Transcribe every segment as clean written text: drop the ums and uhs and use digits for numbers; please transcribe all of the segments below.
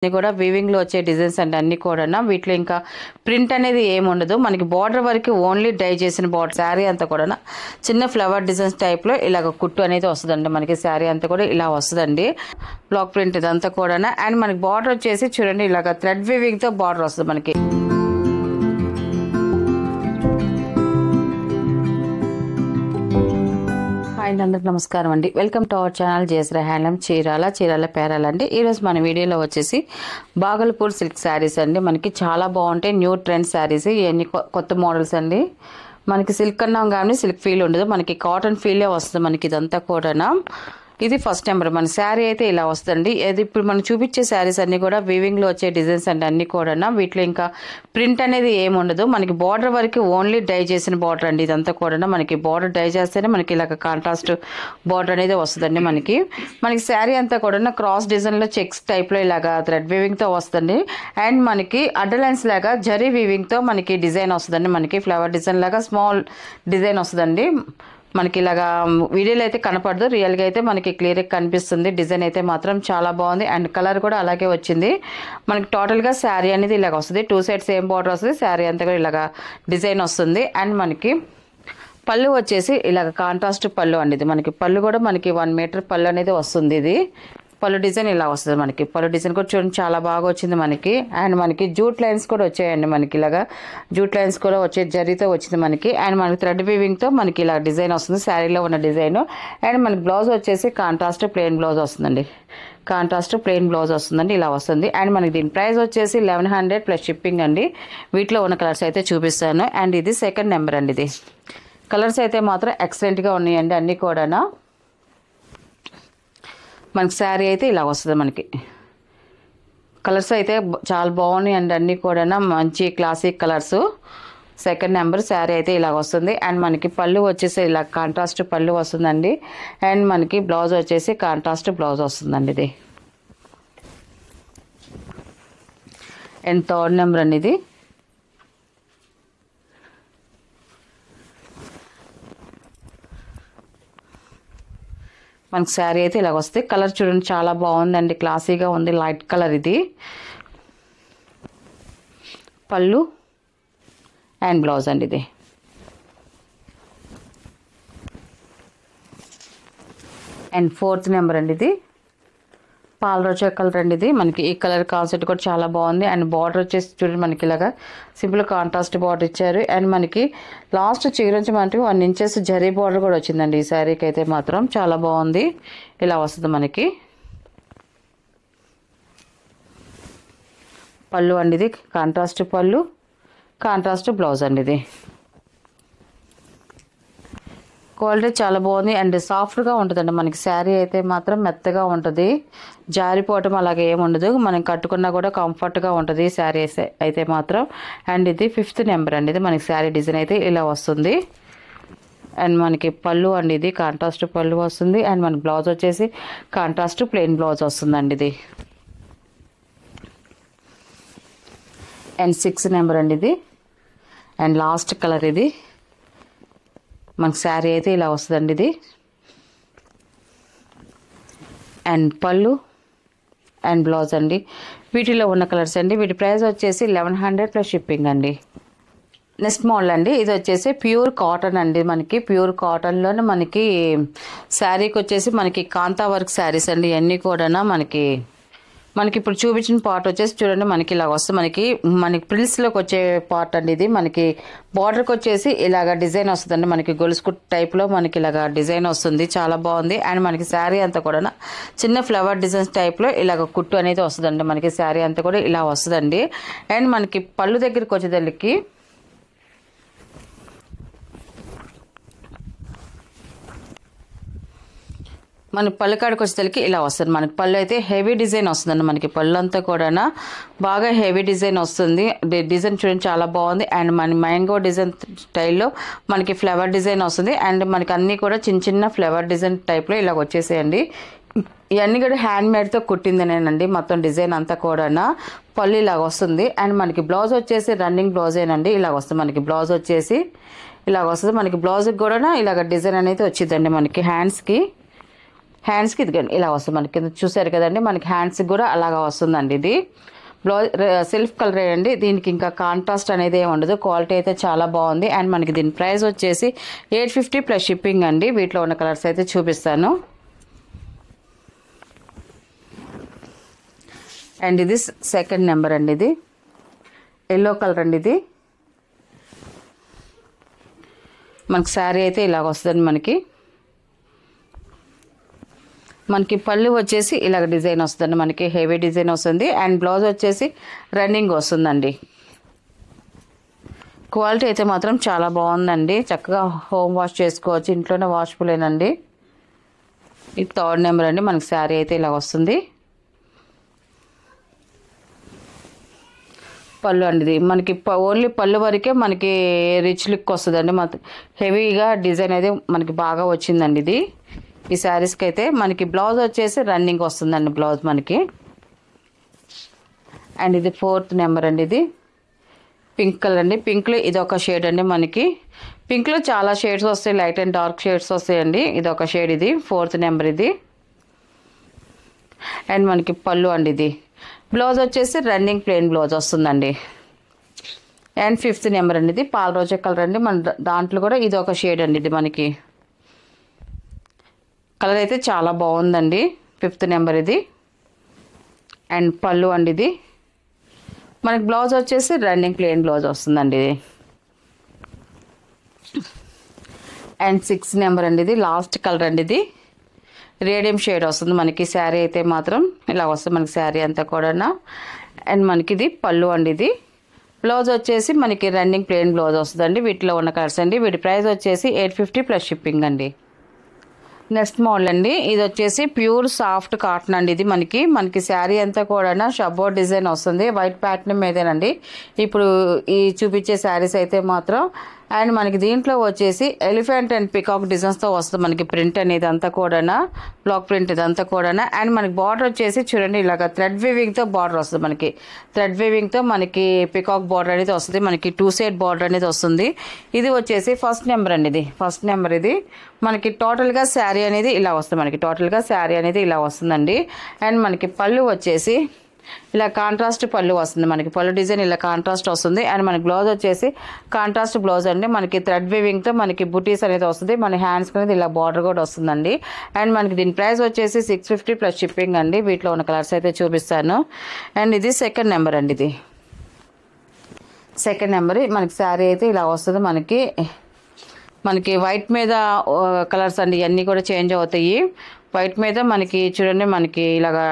అన్ని కూడా వీవింగ్ లో వచ్చే డిజైన్స్ అండి అన్ని కూడా వీటిలో ఇంకా ప్రింట్ అనేది ఏమి ఉండదు మనకి బార్డర్ వరకు ఓన్లీ డై చేసిన బార్డర్ శారీ అంతా కూడా చిన్న ఫ్లవర్ డిజైన్స్ టైప్ లో ఇలాగ కుట్టు అనేది వస్తుందండి మనకి శారీ అంతా కూడా ఇలా వస్తుందండి బ్లాక్ ప్రింట్ ఇదంతా కూడా అండ్ మనకి బార్డర్ వచ్చేసి చూడండి ఇలాగ థ్రెడ్ వీవింగ్ తో బార్డర్ వస్తుంది మనకి అందరికి నమస్కారం అండి welcome to our channel Jayasri handloom Chirala Perala అండి ఈరోజు మన వీడియోలో వచ్చేసి బాగల్పూర్ సిల్క్ శారీస్ అండి మనకి చాలా బాగుంటాయి న్యూ ట్రెండ్ శారీస్ ఇవన్నీ కొత్త మోడల్స్ అండి మనకి సిల్క్ అన్నాం కానీ సిల్క్ ఫీల్ ఉండదు మనకి కాటన్ ఫీలే వస్తుంది మనకి ఇదంతా కూడా ఇది ఫస్ట్ నెంబర్ మన శారీ అయితే ఇలా వస్తుంది ఇది ఇప్పుడు మనం చూపించే శారీస్ అన్ని కూడా వీవింగ్ లో వచ్చే డిజైన్స్ అండి అన్ని కూడా వీటిలో ఇంకా ప్రింట్ అనేది ఏమి ఉండదు మనకి బార్డర్ వరకు ఓన్లీ డై చేసిన బార్డర్ అండి ఇదంతా కూడా మనకి బార్డర్ డై చేస్తేనే మనకి ఇలాగ కాంట్రాస్ట్ బార్డర్ అనేది వస్తుందండి మనకి శారీ అంతా కూడా క్రాస్ డిజైన్ లో చెక్స్ టైప్ లో ఇలాగా థ్రెడ్ వీవింగ్ తో వస్తుంది అండ్ మనకి అడ్డలైన్స్ లాగా జరీ వీవింగ్ తో మనకి డిజైన్ వస్తుందండి మనకి ఫ్లవర్ డిజైన్ లాగా స్మాల్ డిజైన్ వస్తుందండి మనకి ఇలాగా వీడియోలో అయితే కనపడదు రియల్గా అయితే మనకి క్లియర్గా కనిపిస్తుంది డిజైన్ అయితే మాత్రం చాలా బాగుంది అండ్ కలర్ కూడా అలాగే వచ్చింది మనకి టోటల్గా శారీ అనేది ఇలాగ వస్తుంది 2 సైడ్ సేమ్ బార్డర్ వస్తుంది శారీ అంతా కూడా ఇలాగా డిజైన్ వస్తుంది అండ్ మనకి పళ్ళు వచ్చేసి ఇలాగ కాంట్రాస్ట్ పళ్ళు అండి ఇది మనకి పళ్ళు కూడా మనకి 1 మీటర్ పళ్ళు అనేది వస్తుంది ఇది పళ్ళు డిజైన్ ఇలా వస్తుంది మనకి పళ్ళు డిజైన్ కూడా చూడండి చాలా బాగా వచ్చింది మనకి అండ్ మనకి జూట్ లైన్స్ కూడా వచ్చాయండి మనకి ఇలాగా జూట్ లైన్స్ కూడా వచ్చే జరీతో వచ్చింది మనకి అండ్ మనకి థ్రెడ్ వీవింగ్ తో మనకి ఇలా డిజైన్ వస్తుంది శారీలో ఉన్న డిజైన్ అండ్ మనకి బ్లౌజ్ వచ్చేసి కాంట్రాస్ట్ ప్లెయిన్ బ్లౌజ్ వస్తుందండి కాంట్రాస్ట్ ప్లెయిన్ బ్లౌజ్ వస్తుందండి ఇలా వస్తుంది అండ్ మనకి దీని ప్రైస్ వచ్చేసి 1100 ప్లస్ షిప్పింగ్ అండి వీటిలో ఉన్న కలర్స్ అయితే చూపిస్తాను అండ్ ఇది సెకండ్ నెంబర్ అండి ఇది కలర్స్ అయితే మాత్రం ఎక్సలెంట్ గా ఉన్నాయండి అన్ని కూడా మనకి శారీ అయితే ఇలా వస్తుంది మనకి కలర్స్ అయితే చాలా బాగున్నాయి అండి అన్నీ కూడా మంచి classic colours second number sari అయితే ఇలా వస్తుంది అండ్ మనకి పళ్ళు వచ్చేసి ఇలా కాంట్రాస్ట్ పళ్ళు వస్తుందండి అండ్ మనకి బ్లౌజ్ వచ్చేసి కాంట్రాస్ట్ బ్లౌజ్ వస్తుందండి ఇది అండ్ థర్డ్ నెంబర్ అండి ఇది మనకి శారీ అయితే ఇలాగ వస్తుంది కలర్ చూడండి చాలా బాగుందండి క్లాసీగా ఉంది లైట్ కలర్ ఇది పళ్ళు అండ్ బ్లౌజ్ అండి ఇది అండ్ ఫోర్త్ నెంబర్ అండి ఇది పాలరోచా కలర్ అండి ఇది మనకి ఈ కలర్ కాన్సెప్ట్ కూడా చాలా బాగుంది అండ్ బార్డర్ వచ్చేసి చూడండి మనకి ఇలాగా సింపుల్ కాంట్రాస్ట్ బార్డర్ ఇచ్చారు అండ్ మనకి లాస్ట్ చిగురు నుంచి మనకి 1 ఇంచెస్ జరీ బార్డర్ కూడా వచ్చిందండి ఈ శారీకి అయితే మాత్రం చాలా బాగుంది ఇలా వస్తుంది మనకి పళ్ళు అండి ఇది కాంట్రాస్ట్ పళ్ళు కాంట్రాస్ట్ బ్లౌజ్ అండి ఇది క్వాలిటీ చాలా బాగుంది అండ్ సాఫ్ట్గా ఉంటుందండి మనకి శారీ అయితే మాత్రం మెత్తగా ఉంటుంది జారిపోవటం అలాగే ఏమి ఉండదు మనం కట్టుకున్నా కూడా కంఫర్ట్గా ఉంటుంది శారీ అయితే మాత్రం అండ్ ఇది 5th నెంబర్ అండి ఇది మనకి శారీ డిజైన్ అయితే ఇలా వస్తుంది అండ్ మనకి పళ్ళు అండి ఇది కాంట్రాస్ట్ పళ్ళు వస్తుంది అండ్ మనకి బ్లౌజ్ వచ్చేసి కాంట్రాస్ట్ ప్లెయిన్ బ్లౌజ్ వస్తుందండి ఇది అండ్ 6th నెంబర్ అండి ఇది అండ్ లాస్ట్ కలర్ ఇది మనకి శారీ అయితే ఇలా వస్తుందండి ఇది అండ్ పళ్ళు అండ్ బ్లౌజ్ అండి వీటిలో ఉన్న కలర్స్ అండి వీటి ప్రైస్ వచ్చేసి 1100 ప్లస్ షిప్పింగ్ అండి నెక్స్ట్ మోడల్ అండి ఇది వచ్చేసి ప్యూర్ కాటన్ అండి మనకి ప్యూర్ కాటన్లోనే మనకి శారీకి వచ్చేసి మనకి కాంతా వర్క్ శారీస్ అండి ఇవన్నీ కూడా మనకి ఇప్పుడు చూపించిన పార్ట్ వచ్చేసి చూడండి మనకి ఇలా వస్తుంది మనకి ప్రిల్స్లోకి వచ్చే పార్ట్ అండి ఇది మనకి బార్డర్కి వచ్చేసి ఇలాగ డిజైన్ వస్తుందండి మనకి గొలుసు టైప్లో మనకి ఇలాగ డిజైన్ వస్తుంది చాలా బాగుంది అండ్ మనకి శారీ అంతా కూడా చిన్న ఫ్లవర్ డిజైన్స్ టైప్లో ఇలాగ కుట్టు అనేది వస్తుందండి మనకి శారీ అంతా కూడా ఇలా వస్తుందండి అండ్ మనకి పళ్ళు దగ్గరికి వచ్చేదానికి మన పళ్ళు కాడికి వచ్చేసరికి ఇలా వస్తుంది మనకి పళ్ళు అయితే హెవీ డిజైన్ వస్తుందండి మనకి పళ్ళు అంతా కూడా బాగా హెవీ డిజైన్ వస్తుంది డిజైన్ చూడండి చాలా బాగుంది అండ్ మన మ్యాంగో డిజైన్ స్టైల్లో మనకి ఫ్లవర్ డిజైన్ వస్తుంది అండ్ మనకి అన్నీ కూడా చిన్న చిన్న ఫ్లవర్ డిజైన్ టైప్లో ఇలా వచ్చేసేయండి ఇవన్నీ కూడా హ్యాండ్ మేడ్తో కుట్టిందనేనండి మొత్తం డిజైన్ అంతా కూడా పళ్ళు ఇలాగ వస్తుంది అండ్ మనకి బ్లౌజ్ వచ్చేసి రన్నింగ్ బ్లౌజేనండి ఇలాగ వస్తుంది మనకి బ్లౌజ్ వచ్చేసి ఇలాగ వస్తుంది మనకి బ్లౌజ్కి కూడా ఇలాగ డిజైన్ అనేది వచ్చిందండి మనకి హ్యాండ్స్కి హ్యాండ్స్కి ఇదిగోండి ఇలా వస్తుంది మనకి, కింద చూసారు కదండి, మనకి హ్యాండ్స్కి కూడా అలాగా వస్తుందండి. ఇది బ్లౌజ్ సెల్ఫ్ కలర్ అండి, దీనికి ఇంకా కాంట్రాస్ట్ అనేది ఏమి ఉండదు. క్వాలిటీ అయితే చాలా బాగుంది. అండ్ మనకి దీని ప్రైస్ వచ్చేసి 850 ప్లస్ షిప్పింగ్ అండి. వీటిలో ఉన్న కలర్స్ అయితే చూపిస్తాను. అండ్ ఇది సెకండ్ నెంబర్ అండి, ఇది ఎల్లో కలర్ అండి. ఇది మనకి శారీ అయితే ఇలాగ వస్తుంది. మనకి పళ్ళు వచ్చేసి ఇలాగ డిజైన్ వస్తుందండి, మనకి హెవీ డిజైన్ వస్తుంది. అండ్ బ్లౌజ్ వచ్చేసి రన్నింగ్ వస్తుందండి. క్వాలిటీ అయితే మాత్రం చాలా బాగుందండి. చక్కగా హోమ్ వాష్ చేసుకోవచ్చు, ఇంట్లోనే వాష్ఫుల్లేనండి. ఇది థర్డ్ నెంబర్ అండి. మనకి శారీ అయితే ఇలా వస్తుంది. పళ్ళు అండి, ఇది మనకి ఓన్లీ పళ్ళు వరకే మనకి రిచ్ లుక్ వస్తుందండి. హెవీగా డిజైన్ అయితే మనకి బాగా వచ్చిందండి. ఇది ఈ శారీస్కి అయితే మనకి బ్లౌజ్ వచ్చేసి రన్నింగ్ వస్తుందండి బ్లౌజ్ మనకి. అండ్ ఇది ఫోర్త్ నెంబర్ అండి. ఇది పింక్ కలర్ అండి. పింక్లో ఇది ఒక షేడ్ అండి. మనకి పింక్లో చాలా షేడ్స్ వస్తాయి, లైట్ అండ్ డార్క్ షేడ్స్ వస్తాయండి. ఇది ఒక షేడ్, ఇది ఫోర్త్ నెంబర్ ఇది. అండ్ మనకి పళ్ళు అండి, ఇది బ్లౌజ్ వచ్చేసి రన్నింగ్ ప్లెయిన్ బ్లౌజ్ వస్తుందండి. అండ్ ఫిఫ్త్ నెంబర్ అండి. ఇది పాల రోజా కలర్ అండి. మన దాంట్లో కూడా ఇది ఒక షేడ్ అండి. ఇది మనకి కలర్ అయితే చాలా బాగుందండి. ఫిఫ్త్ నెంబర్ ఇది. అండ్ పళ్ళు అండి, ఇది మనకి బ్లౌజ్ వచ్చేసి రన్నింగ్ ప్లెయిన్ బ్లౌజ్ వస్తుందండి. ఇది అండ్ సిక్స్త్ నెంబర్ అండి. ఇది లాస్ట్ కలర్ అండి. ఇది రేడియం షేడ్ వస్తుంది మనకి. శారీ అయితే మాత్రం ఇలా వస్తుంది మనకి శారీ అంతా కూడా. అండ్ మనకి ఇది పళ్ళు అండి. ఇది బ్లౌజ్ వచ్చేసి మనకి రన్నింగ్ ప్లెయిన్ బ్లౌజ్ వస్తుందండి. వీటిలో ఉన్న కలర్స్ అండి. వీటి ప్రైస్ వచ్చేసి 850 ప్లస్ షిప్పింగ్ అండి. నెక్స్ట్ మోడల్ అండి. ఇది వచ్చేసి ప్యూర్ సాఫ్ట్ కాటన్ అండి. ఇది మనకి శారీ అంతా కూడా షబ్బోర్డ్ డిజైన్ వస్తుంది, వైట్ ప్యాటర్న్ మీదేనండి ఇప్పుడు ఈ చూపించే శారీస్ అయితే మాత్రం. అండ్ మనకి దీంట్లో వచ్చేసి ఎలిఫెంట్ అండ్ పికాక్ డిజైన్స్తో వస్తుంది మనకి ప్రింట్ అనేది అంతా కూడా, బ్లాక్ ప్రింట్ ఇదంతా కూడా. అండ్ మనకి బార్డర్ వచ్చేసి చూడండి ఇలాగ థ్రెడ్ వీవింగ్తో బార్డర్ వస్తుంది మనకి. థ్రెడ్ వీవింగ్తో మనకి పికాక్ బార్డర్ అనేది వస్తుంది మనకి. 2 సైడ్ బార్డర్ అనేది వస్తుంది. ఇది వచ్చేసి ఫస్ట్ నెంబర్ అండి. ఇది ఫస్ట్ నెంబర్. ఇది మనకి టోటల్గా శారీ అనేది ఇలా వస్తుంది మనకి. టోటల్గా శారీ అనేది ఇలా వస్తుందండి. అండ్ మనకి పళ్ళు వచ్చేసి ఇలా కాంట్రాస్ట్ పళ్ళు వస్తుంది మనకి. పళ్ళు డిజైన్ ఇలా కాంట్రాస్ట్ వస్తుంది. అండ్ మనకి బ్లౌజ్ వచ్చేసి కాంట్రాస్ట్ బ్లౌజ్ అండి. మనకి థ్రెడ్ వీవింగ్తో మనకి బుటీస్ అనేది వస్తుంది. మన హ్యాండ్స్ అనేది ఇలా బార్డర్ కూడా వస్తుందండి. అండ్ మనకి దీని ప్రైస్ వచ్చేసి 650 ప్లస్ షిప్పింగ్ అండి. వీటిలో ఉన్న కలర్స్ అయితే చూపిస్తాను. అండ్ ఇది సెకండ్ నెంబర్ అండి. ఇది సెకండ్ నెంబర్. మనకి శారీ అయితే ఇలా వస్తుంది మనకి వైట్ మీద కలర్స్ అండి. ఇవన్నీ కూడా చేంజ్ అవుతాయి. వైట్ మీద మనకి చూడండి మనకి ఇలాగా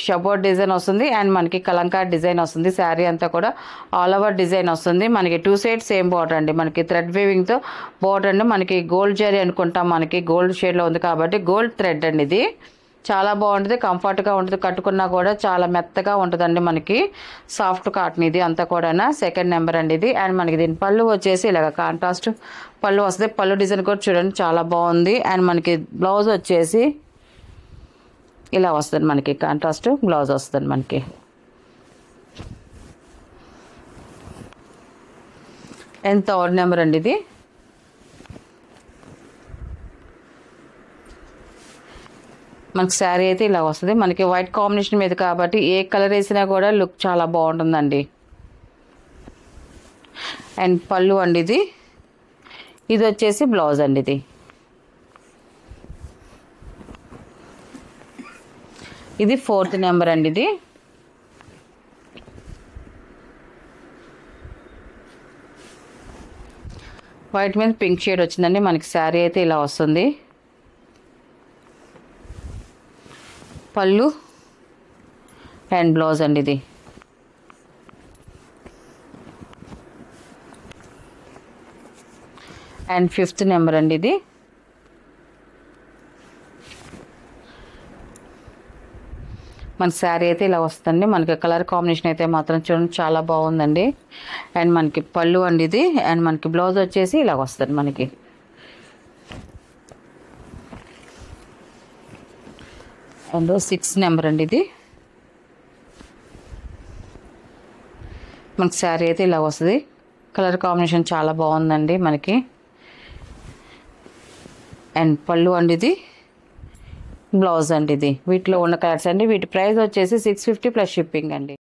షబ్బోర్డ్ డిజైన్ వస్తుంది. అండ్ మనకి కలంకారీ డిజైన్ వస్తుంది. శారీ అంతా కూడా ఆల్ ఓవర్ డిజైన్ వస్తుంది మనకి. 2 సైడ్ సేమ్ బార్డర్ అండి. మనకి థ్రెడ్ వీవింగ్తో బార్డర్ అండి. మనకి గోల్డ్ జరీ అనుకుంటాం, మనకి గోల్డ్ షేడ్లో ఉంది కాబట్టి గోల్డ్ థ్రెడ్ అండి. ఇది చాలా బాగుంటుంది, కంఫర్ట్గా ఉంటుంది, కట్టుకున్నా కూడా చాలా మెత్తగా ఉంటుందండి మనకి. సాఫ్ట్ కాటన్ ఇది అంతా కూడా. సెకండ్ నెంబర్ అండి ఇది. అండ్ మనకి దీని పళ్ళు వచ్చేసి ఇలాగ కాంట్రాస్ట్ పళ్ళు వస్తుంది. పళ్ళు డిజైన్ కూడా చూడండి చాలా బాగుంది. అండ్ మనకి బ్లౌజ్ వచ్చేసి ఇలా వస్తుంది మనకి. కాంట్రాస్ట్ బ్లౌజ్ వస్తుంది మనకి. అండ్ థర్డ్ నెంబర్ అండి. ఇది మనకి శారీ అయితే ఇలా వస్తుంది మనకి. వైట్ కాంబినేషన్ మీద కాబట్టి ఏ కలర్ వేసినా కూడా లుక్ చాలా బాగుంటుందండి. అండ్ పళ్ళు అండి. ఇది వచ్చేసి బ్లౌజ్ అండి. ఇది ఫోర్త్ నెంబర్ అండి. ఇది వైట్ మీద పింక్ షేడ్ వచ్చిందండి మనకి. శారీ అయితే ఇలా వస్తుంది. పళ్ళు అండ్ బ్లౌజ్ అండి. ఇది అండ్ ఫిఫ్త్ నెంబర్ అండి. ఇది మన శారీ అయితే ఇలా వస్తుంది మనకి. కలర్ కాంబినేషన్ అయితే మాత్రం చూడండి చాలా బాగుందండి. అండ్ మనకి పళ్ళు అండి. ఇది అండ్ మనకి బ్లౌజ్ వచ్చేసి ఇలా వస్తుంది మనకి. అండ్ 6 నెంబర్ అండి. ఇది మనకి శారీ అయితే ఇలా వస్తుంది. కలర్ కాంబినేషన్ చాలా బాగుందండి మనకి. అండ్ పళ్ళు అండి. ఇది బ్లౌజ్ అండి. ఇది వీటిలో ఉన్న కలర్స్ అండి. వీటి ప్రైస్ వచ్చేసి 650 ప్లస్ షిప్పింగ్ అండి.